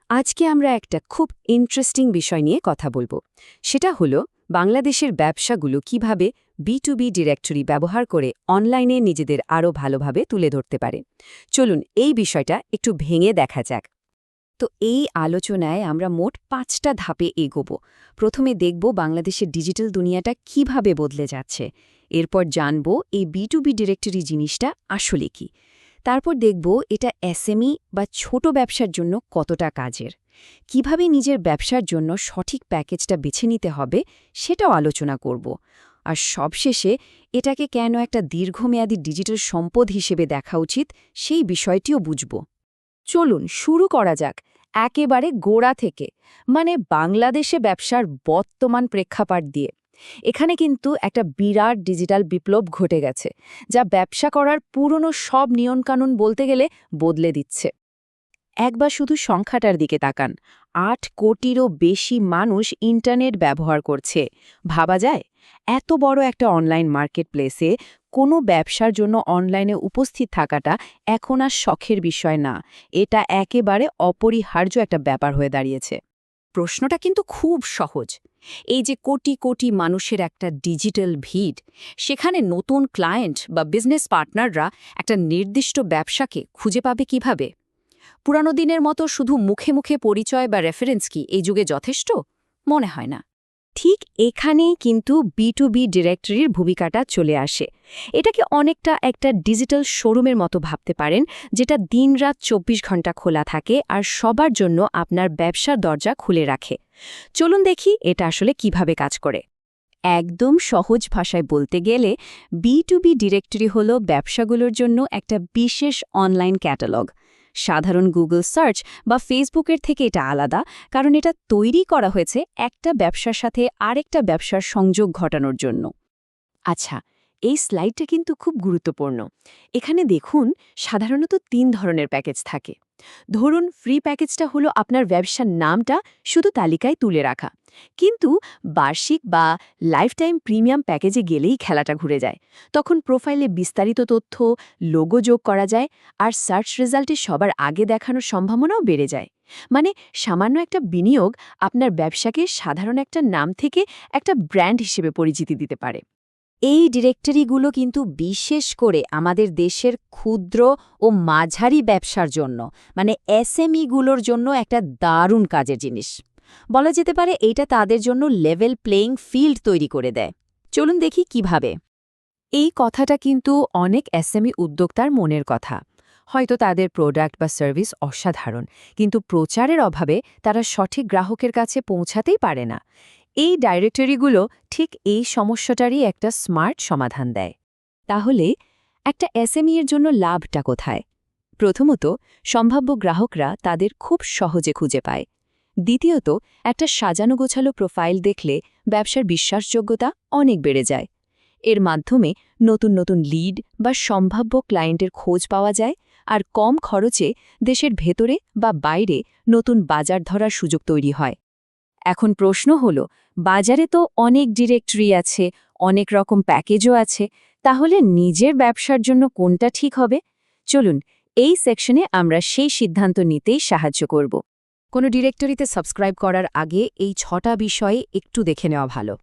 আজকে আমরা একটা খুব ইন্টারেস্টিং বিষয় নিয়ে কথা বলবো। সেটা হলো বাংলাদেশের ব্যবসাগুলো কিভাবে B2B ডিরেক্টরি ব্যবহার করে অনলাইনে নিজেদের আরও ভালোভাবে তুলে ধরতে পারে। চলুন এই বিষয়টা একটু ভেঙে দেখা যাক। তো এই আলোচনায় আমরা মোট 5টা ধাপে এগোবো। প্রথমে দেখব বাংলাদেশের ডিজিটাল দুনিয়াটা কিভাবে বদলে যাচ্ছে। এরপর জানব এই B2B ডিরেক্টরি জিনিসটা আসলে কি। তারপর দেখব এটা এসএমই বা ছোট ব্যবসার জন্য কতটা কাজের। কিভাবে নিজের ব্যবসার জন্য সঠিক প্যাকেজটা বেছে নিতে হবে সেটাও আলোচনা করব। আর সবশেষে এটাকে কেন একটা দীর্ঘমেয়াদী ডিজিটাল সম্পদ হিসেবে দেখা উচিত সেই বিষয়টিও বুঝব। চলুন শুরু করা যাক একেবারে গোড়া থেকে, মানে বাংলাদেশে ব্যবসার বর্তমান প্রেক্ষাপট দিয়ে। এখানে কিন্তু একটা বিরাট ডিজিটাল বিপ্লব ঘটে গেছে, যা ব্যবসা করার পুরনো সব নিয়মকানুন বলতে গেলে বদলে দিচ্ছে। একবার শুধু সংখ্যাটার দিকে তাকান, ৮ কোটিরও বেশি মানুষ ইন্টারনেট ব্যবহার করছে। ভাবা যায় এত বড় একটা অনলাইন মার্কেটপ্লেসে কোনো ব্যবসার জন্য অনলাইনে উপস্থিত থাকাটা এখন আর শখের বিষয় না, এটা একেবারে অপরিহার্য একটা ব্যাপার হয়ে দাঁড়িয়েছে। প্রশ্নটা কিন্তু খুব সহজ। এই যে কোটি কোটি মানুষের একটা ডিজিটাল ভিড়, সেখানে নতুন ক্লায়েন্ট বা বিজনেস পার্টনাররা একটা নির্দিষ্ট ব্যবসাকে খুঁজে পাবে কিভাবে? পুরানো দিনের মতো শুধু মুখে মুখে পরিচয় বা রেফারেন্স কি এই যুগে যথেষ্ট? মনে হয় না। ঠিক এখানেই কিন্তু B2B ডিরেক্টরির ভূমিকাটা চলে আসে। এটাকে অনেকটা একটা ডিজিটাল শোরুমের মতো ভাবতে পারেন, যেটা দিনরাত ২৪ ঘন্টা খোলা থাকে আর সবার জন্য আপনার ব্যবসার দরজা খুলে রাখে। চলুন দেখি এটা আসলে কিভাবে কাজ করে। একদম সহজ ভাষায় বলতে গেলে B2B ডিরেক্টরি হলো ব্যবসাগুলোর জন্য একটা বিশেষ অনলাইন ক্যাটালগ। সাধারণ গুগল সার্চ বা ফেসবুকের থেকে এটা আলাদা, কারণ এটা তৈরি করা হয়েছে একটা ব্যবসার সাথে আরেকটা ব্যবসার সংযোগ ঘটানোর জন্য। আচ্ছা, এই স্লাইডটা কিন্তু খুব গুরুত্বপূর্ণ। এখানে দেখুন, সাধারণত ৩ ধরনের প্যাকেজ থাকে। ধরুন, ফ্রি প্যাকেজটা হলো আপনার ব্যবসার নামটা শুধু তালিকায় তুলে রাখা। কিন্তু বার্ষিক বা লাইফটাইম প্রিমিয়াম প্যাকেজে গেলেই খেলাটা ঘুরে যায়। তখন প্রোফাইলে বিস্তারিত তথ্য, লোগো যোগ করা যায়, আর সার্চ রেজাল্টে সবার আগে দেখানোর সম্ভাবনাও বেড়ে যায়। মানে সামান্য একটা বিনিয়োগ আপনার ব্যবসাকে সাধারণ একটা নাম থেকে একটা ব্র্যান্ড হিসেবে পরিচিতি দিতে পারে। এই ডিরেক্টরিগুলো কিন্তু বিশেষ করে আমাদের দেশের ক্ষুদ্র ও মাঝারি ব্যবসার জন্য, মানে এসএমইগুলোর জন্য একটা দারুণ কাজের জিনিস। বলা যেতে পারে এটা তাদের জন্য লেভেল প্লেয়িং ফিল্ড তৈরি করে দেয়। চলুন দেখি কিভাবে। এই কথাটা কিন্তু অনেক এসএমই উদ্যোক্তার মনের কথা। হয়তো তাদের প্রোডাক্ট বা সার্ভিস অসাধারণ, কিন্তু প্রচারের অভাবে তারা সঠিক গ্রাহকের কাছে পৌঁছাতেই পারে না। এই ডাইরেক্টরিগুলো ঠিক এই সমস্যাটারই একটা স্মার্ট সমাধান দেয়। তাহলে একটা এসএমই এর জন্য লাভটা কোথায়? প্রথমত, সম্ভাব্য গ্রাহকরা তাদের খুব সহজে খুঁজে পায়। দ্বিতীয়ত, একটা সাজানো গোছালো প্রোফাইল দেখলে ব্যবসার বিশ্বাসযোগ্যতা অনেক বেড়ে যায়। এর মাধ্যমে নতুন নতুন লিড বা সম্ভাব্য ক্লায়েন্টের খোঁজ পাওয়া যায়, আর কম খরচে দেশের ভেতরে বা বাইরে নতুন বাজার ধরার সুযোগ তৈরি হয়। এখন প্রশ্ন হলো, বাজারে তো অনেক ডিরেক্টরি আছে, অনেক রকম প্যাকেজও আছে, তাহলে নিজের ব্যবসার জন্য কোনটা ঠিক হবে? চলুন এই সেকশনে আমরা সেই সিদ্ধান্ত নিতেই সাহায্য করব। কোনো ডিরেক্টরিতে সাবস্ক্রাইব করার আগে এই 6টা বিষয়ে একটু দেখে নেওয়া ভালো।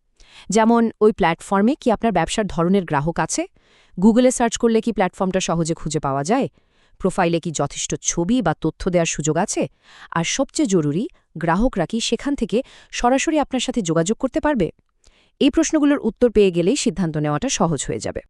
যেমন, ওই প্ল্যাটফর্মে কি আপনার ব্যবসার ধরনের গ্রাহক আছে? গুগলে সার্চ করলে কি প্ল্যাটফর্মটা সহজে খুঁজে পাওয়া যায়? প্রোফাইলে কি যথেষ্ট ছবি বা তথ্য দেওয়ার সুযোগ আছে? আর সবচেয়ে জরুরি, গ্রাহকরা কি সেখান থেকে সরাসরি আপনার সাথে যোগাযোগ করতে পারবে? এই প্রশ্নগুলোর উত্তর পেয়ে গেলেই সিদ্ধান্ত নেওয়াটা সহজ হয়ে যাবে।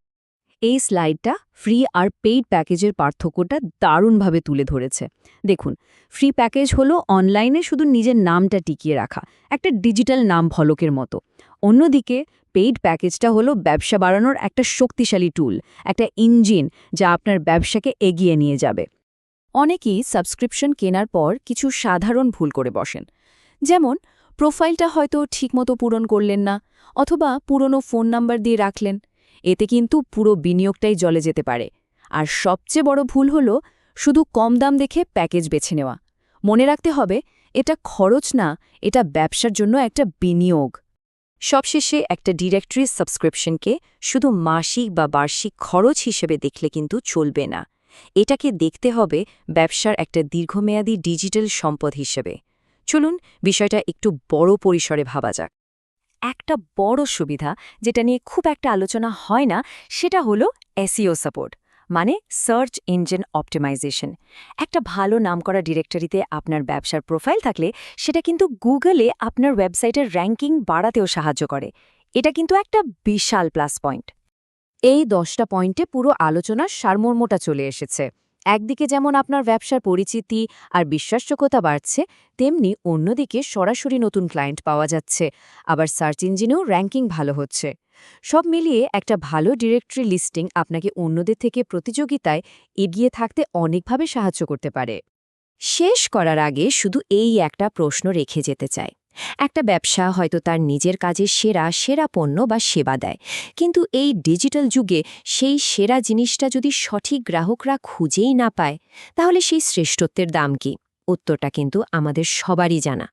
এই স্লাইডটা ফ্রি আর পেইড প্যাকেজের পার্থক্যটা দারুণভাবে তুলে ধরেছে। দেখুন, ফ্রি প্যাকেজ হলো অনলাইনে শুধু নিজের নামটা টিকিয়ে রাখা, একটা ডিজিটাল নাম ফলকের মতো। অন্যদিকে পেইড প্যাকেজটা হলো ব্যবসা বাড়ানোর একটা শক্তিশালী টুল, একটা ইঞ্জিন যা আপনার ব্যবসাকে এগিয়ে নিয়ে যাবে। অনেকেই সাবস্ক্রিপশন কেনার পর কিছু সাধারণ ভুল করে বসেন। যেমন, প্রোফাইলটা হয়তো ঠিকমতো পূরণ করলেন না, অথবা পুরনো ফোন নাম্বার দিয়ে রাখলেন। এতে কিন্তু পুরো বিনিয়োগটাই জলে যেতে পারে। আর সবচেয়ে বড় ভুল হল শুধু কম দাম দেখে প্যাকেজ বেছে নেওয়া। মনে রাখতে হবে, এটা খরচ না, এটা ব্যবসার জন্য একটা বিনিয়োগ। সবশেষে, একটা ডিরেক্টরি সাবস্ক্রিপশনকে শুধু মাসিক বা বার্ষিক খরচ হিসেবে দেখলে কিন্তু চলবে না। এটাকে দেখতে হবে ব্যবসার একটা দীর্ঘমেয়াদী ডিজিটাল সম্পদ হিসেবে। চলুন বিষয়টা একটু বড় পরিসরে ভাবা যাক। একটা বড় সুবিধা যেটা নিয়ে খুব একটা আলোচনা হয় না সেটা হলো এসইও সাপোর্ট, মানে সার্চ ইঞ্জিন অপটিমাইজেশন। একটা ভালো নামকরা ডিরেক্টরিতে আপনার ব্যবসার প্রোফাইল থাকলে সেটা কিন্তু গুগলে আপনার ওয়েবসাইটের র্যাঙ্কিং বাড়াতেও সাহায্য করে। এটা কিন্তু একটা বিশাল প্লাস পয়েন্ট। এই 10টা পয়েন্টে পুরো আলোচনার সারমর্মটা চলে এসেছে। একদিকে যেমন আপনার ব্যবসার পরিচিতি আর বিশ্বাসযোগ্যতা বাড়ছে, তেমনি অন্যদিকে সরাসরি নতুন ক্লায়েন্ট পাওয়া যাচ্ছে, আবার সার্চ ইঞ্জিনেও র্যাঙ্কিং ভালো হচ্ছে। সব মিলিয়ে একটা ভালো ডিরেক্টরি লিস্টিং আপনাকে অন্যদের থেকে প্রতিযোগিতায় এগিয়ে থাকতে অনেকভাবে সাহায্য করতে পারে। শেষ করার আগে শুধু এই একটা প্রশ্ন রেখে যেতে চাই। একটা ব্যবসা হয়তো তার নিজের কাজে সেরা সেরা পণ্য বা সেবা দেয়, কিন্তু এই ডিজিটাল যুগে সেই সেরা জিনিসটা যদি সঠিক গ্রাহকরা খুঁজেই না পায়, তাহলে সেই শ্রেষ্ঠত্বের দাম কি? উত্তরটা কিন্তু আমাদের সবারই জানা।